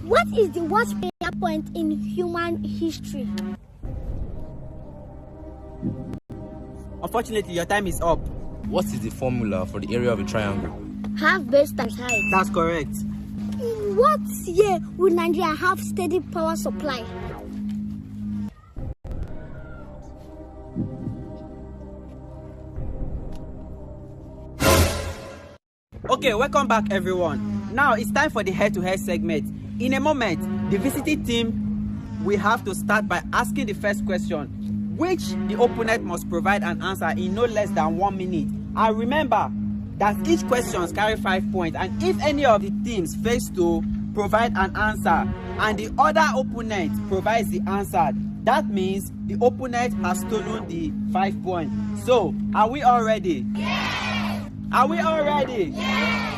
What is the worst prayer point in human history? Unfortunately, your time is up. What is the formula for the area of a triangle? Half base times height. That's correct. In what year will Nigeria have steady power supply? Okay, welcome back everyone. Now it's time for the head-to-head segment. In a moment, the visiting team will have to start by asking the first question, which the opponent must provide an answer in no less than 1 minute. And remember that each question carries 5 points, and if any of the teams fails to provide an answer and the other opponent provides the answer, that means the opponent has stolen the 5 points. So, are we all ready? Yes! Are we all ready? Yes!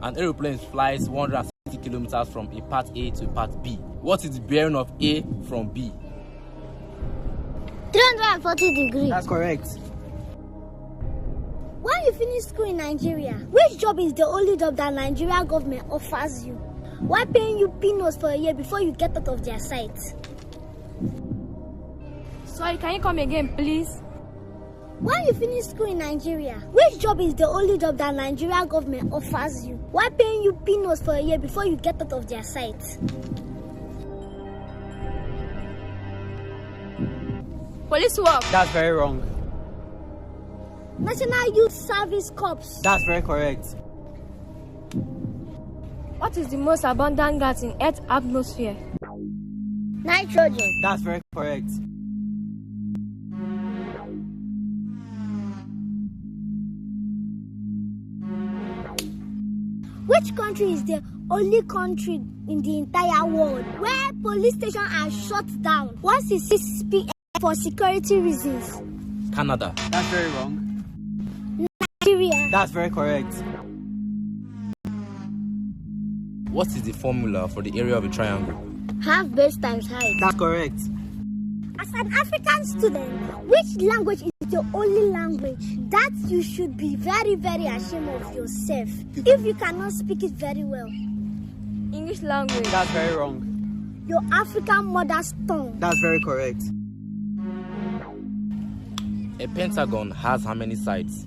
An aeroplane flies 160 kilometers from a part A to part B. What is the bearing of A from B? 340 degrees. That's correct. When you finish school in Nigeria, which job is the only job that Nigeria government offers you? Why paying you peanuts for a year before you get out of their sight? Sorry, can you come again, please? When you finish school in Nigeria, which job is the only job that Nigeria government offers you? Why paying you peanuts for a year before you get out of their sight? Police work. That's very wrong. National Youth Service Corps. That's very correct. What is the most abundant gas in Earth's atmosphere? Nitrogen. That's very correct. Which country is the only country in the entire world where police stations are shut down once it 6 p.m. for security reasons? Canada. That's very wrong. Nigeria. That's very correct. What is the formula for the area of a triangle? Half base times height. That's correct. As an African student, which language is the only language that you should be very, very ashamed of yourself if you cannot speak it very well? English language. That's very wrong. Your African mother's tongue. That's very correct. A pentagon has how many sides?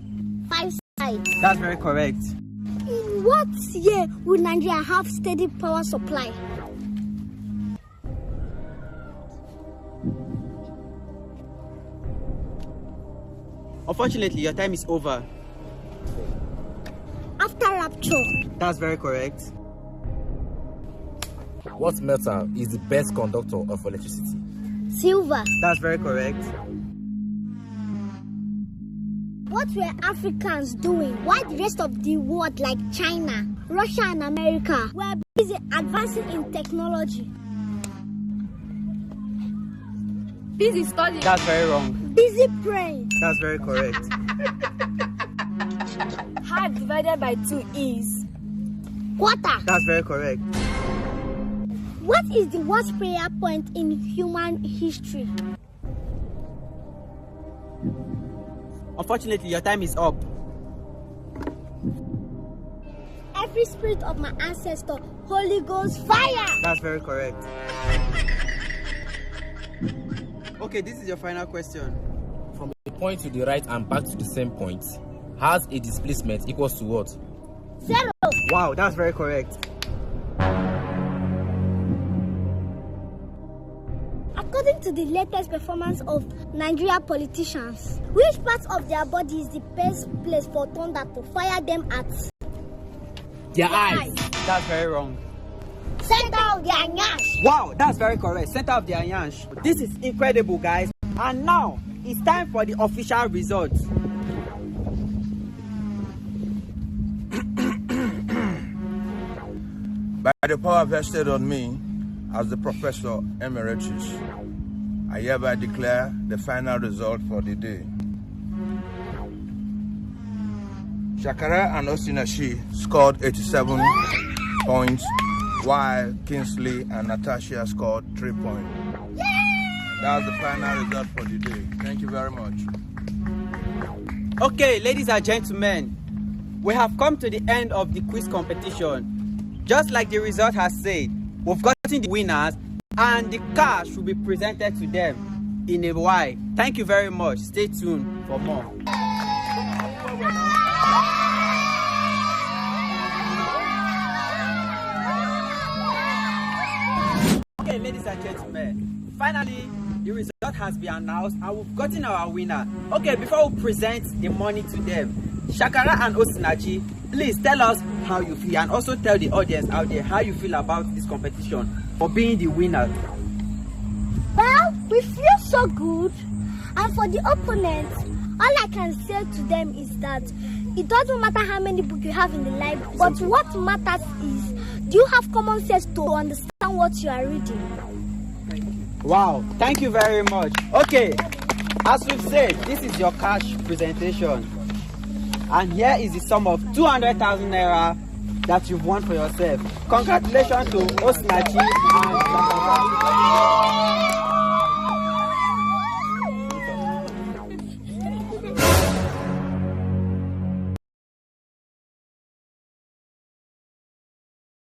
5 sides. That's very correct. In what year will Nigeria have steady power supply? Unfortunately, your time is over. After rapture. That's very correct. What metal is the best conductor of electricity? Silver. That's very correct. What were Africans doing while the rest of the world like China, Russia and America were busy advancing in technology? Busy studying. That's very wrong. Busy praying. That's very correct. Half divided by 2 is Quarter. That's very correct. What is the worst prayer point in human history? Unfortunately, your time is up. Every spirit of my ancestor, Holy Ghost fire. That's very correct. Okay, this is your final question. From a point to the right and back to the same point has a displacement equals to what? 0. Wow, that's very correct. According to the latest performance of Nigeria politicians, which part of their body is the best place for thunder to fire them at? Their eyes. That's very wrong. Center of their nyash. Wow, that's very correct. Center of the Anyansh. This is incredible, guys. And now, it's time for the official results. By the power vested on me as the Professor Emeritus, I hereby declare the final result for the day. Shakara and Osinachi scored 87 points, while Kingsley and Natasha scored 3 points. That's the final result for the day. Thank you very much. Okay, ladies and gentlemen, we have come to the end of the quiz competition. just like the result has said, we've gotten the winners and the cash will be presented to them in a while. Thank you very much. Stay tuned for more. Okay, ladies and gentlemen, finally the result has been announced and we've gotten our winner. Okay, before we present the money to them, Shakara and Osinachi, please tell us how you feel and also tell the audience out there how you feel about this competition for being the winner. Well, we feel so good. And for the opponents, all I can say to them is that it doesn't matter how many books you have in the library, but what matters is, do you have common sense to understand what you are reading? Wow, thank you very much. Okay, as we've said, this is your cash presentation. And here is the sum of 200,000 naira that you've won for yourself. Congratulations to Osinachi and Shakara.